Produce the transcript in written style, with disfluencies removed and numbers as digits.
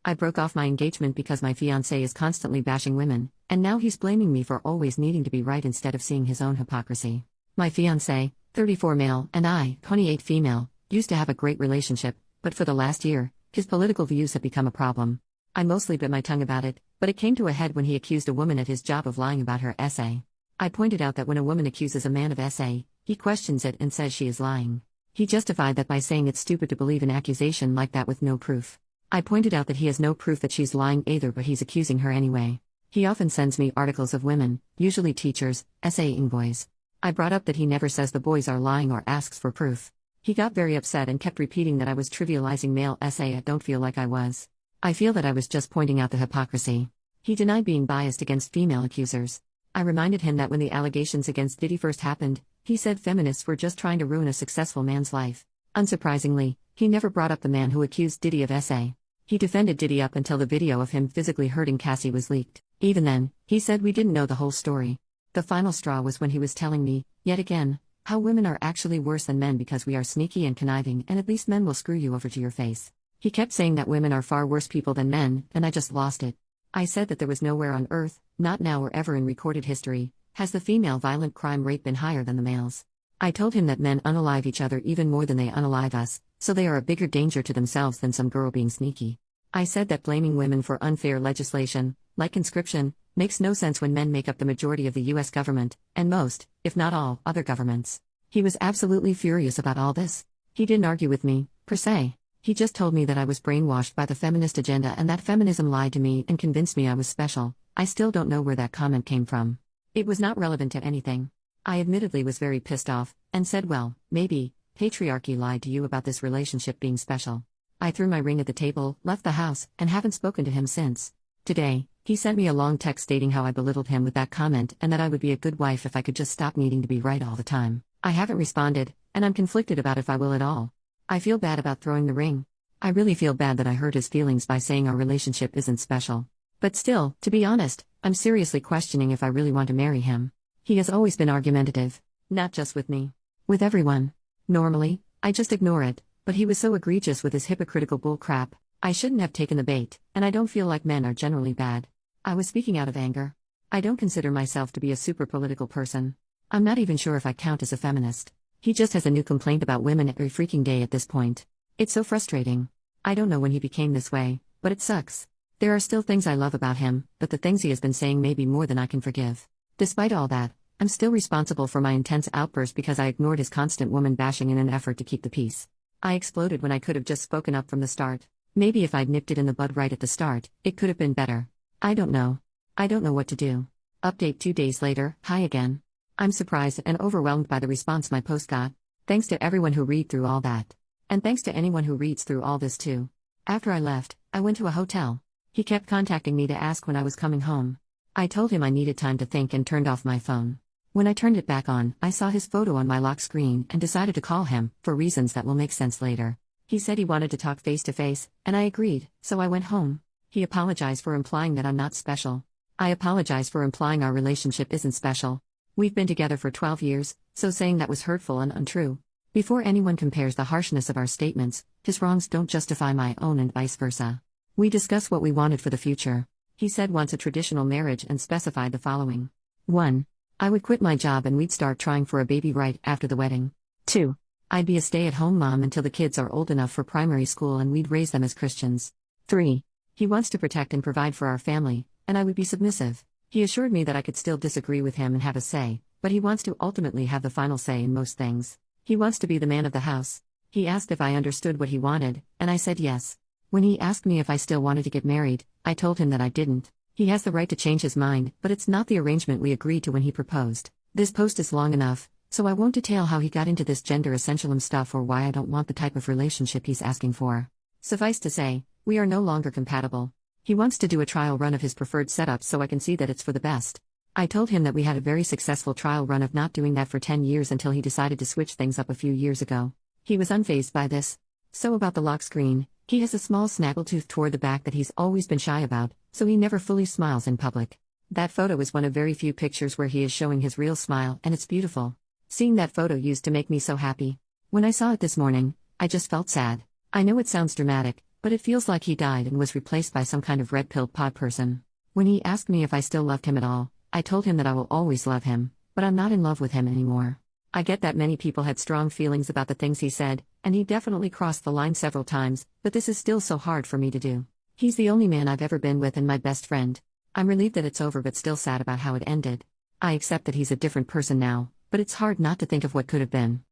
I broke off my engagement because my fiancé is constantly bashing women, and now he's blaming me for always needing to be right instead of seeing his own hypocrisy. My fiancé, 34 male, and I, 28 female, used to have a great relationship, but for the last year, his political views have become a problem. I mostly bit my tongue about it, but it came to a head when he accused a woman at his job of lying about her essay. I pointed out that when a woman accuses a man of essay, he questions it and says she is lying. He justified that by saying it's stupid to believe an accusation like that with no proof. I pointed out that he has no proof that she's lying either, but he's accusing her anyway. He often sends me articles of women, usually teachers, essaying boys. I brought up that he never says the boys are lying or asks for proof. He got very upset and kept repeating that I was trivializing male essay. I don't feel like I was. I feel that I was just pointing out the hypocrisy. He denied being biased against female accusers. I reminded him that when the allegations against Diddy first happened, he said feminists were just trying to ruin a successful man's life. Unsurprisingly, he never brought up the man who accused Diddy of essay. He defended Diddy up until the video of him physically hurting Cassie was leaked. Even then, he said we didn't know the whole story. The final straw was when he was telling me, yet again, how women are actually worse than men because we are sneaky and conniving and at least men will screw you over to your face. He kept saying that women are far worse people than men, and I just lost it. I said that there was nowhere on earth, not now or ever in recorded history, has the female violent crime rate been higher than the males. I told him that men unalive each other even more than they unalive us, so they are a bigger danger to themselves than some girl being sneaky. I said that blaming women for unfair legislation, like conscription, makes no sense when men make up the majority of the US government, and most, if not all, other governments. He was absolutely furious about all this. He didn't argue with me, per se. He just told me that I was brainwashed by the feminist agenda and that feminism lied to me and convinced me I was special. I still don't know where that comment came from. It was not relevant to anything. I admittedly was very pissed off, and said, well, maybe, patriarchy lied to you about this relationship being special. I threw my ring at the table, left the house, and haven't spoken to him since. Today, he sent me a long text stating how I belittled him with that comment and that I would be a good wife if I could just stop needing to be right all the time. I haven't responded, and I'm conflicted about if I will at all. I feel bad about throwing the ring. I really feel bad that I hurt his feelings by saying our relationship isn't special. But still, to be honest, I'm seriously questioning if I really want to marry him. He has always been argumentative. Not just with me. With everyone. Normally, I just ignore it, but he was so egregious with his hypocritical bull crap. I shouldn't have taken the bait, and I don't feel like men are generally bad. I was speaking out of anger. I don't consider myself to be a super political person. I'm not even sure if I count as a feminist. He just has a new complaint about women every freaking day at this point. It's so frustrating. I don't know when he became this way, but it sucks. There are still things I love about him, but the things he has been saying may be more than I can forgive. Despite all that, I'm still responsible for my intense outburst because I ignored his constant woman bashing in an effort to keep the peace. I exploded when I could have just spoken up from the start. Maybe if I'd nipped it in the bud right at the start, it could have been better. I don't know. I don't know what to do. Update 2 days later, hi again. I'm surprised and overwhelmed by the response my post got. Thanks to everyone who read through all that. And thanks to anyone who reads through all this too. After I left, I went to a hotel. He kept contacting me to ask when I was coming home. I told him I needed time to think and turned off my phone. When I turned it back on, I saw his photo on my lock screen and decided to call him, for reasons that will make sense later. He said he wanted to talk face to face, and I agreed, so I went home. He apologized for implying that I'm not special. I apologize for implying our relationship isn't special. We've been together for 12 years, so saying that was hurtful and untrue. Before anyone compares the harshness of our statements, his wrongs don't justify my own and vice versa. We discussed what we wanted for the future. He said wants a traditional marriage and specified the following. 1. I would quit my job and we'd start trying for a baby right after the wedding. 2. I'd be a stay-at-home mom until the kids are old enough for primary school and we'd raise them as Christians. 3. He wants to protect and provide for our family, and I would be submissive. He assured me that I could still disagree with him and have a say, but he wants to ultimately have the final say in most things. He wants to be the man of the house. He asked if I understood what he wanted, and I said yes. When he asked me if I still wanted to get married, I told him that I didn't. He has the right to change his mind, but it's not the arrangement we agreed to when he proposed. This post is long enough, so I won't detail how he got into this gender essentialism stuff or why I don't want the type of relationship he's asking for. Suffice to say, we are no longer compatible. He wants to do a trial run of his preferred setup so I can see that it's for the best. I told him that we had a very successful trial run of not doing that for 10 years until he decided to switch things up a few years ago. He was unfazed by this. So about the lock screen, he has a small snaggletooth toward the back that he's always been shy about, so he never fully smiles in public. That photo is one of very few pictures where he is showing his real smile, and it's beautiful. Seeing that photo used to make me so happy. When I saw it this morning, I just felt sad. I know it sounds dramatic, But it feels like he died and was replaced by some kind of red pill pod person. When he asked me if I still loved him at all, I told him that I will always love him, but I'm not in love with him anymore. I get that many people had strong feelings about the things he said, and he definitely crossed the line several times, but this is still so hard for me to do. He's the only man I've ever been with and my best friend. I'm relieved that it's over but still sad about how it ended. I accept that he's a different person now, but it's hard not to think of what could have been.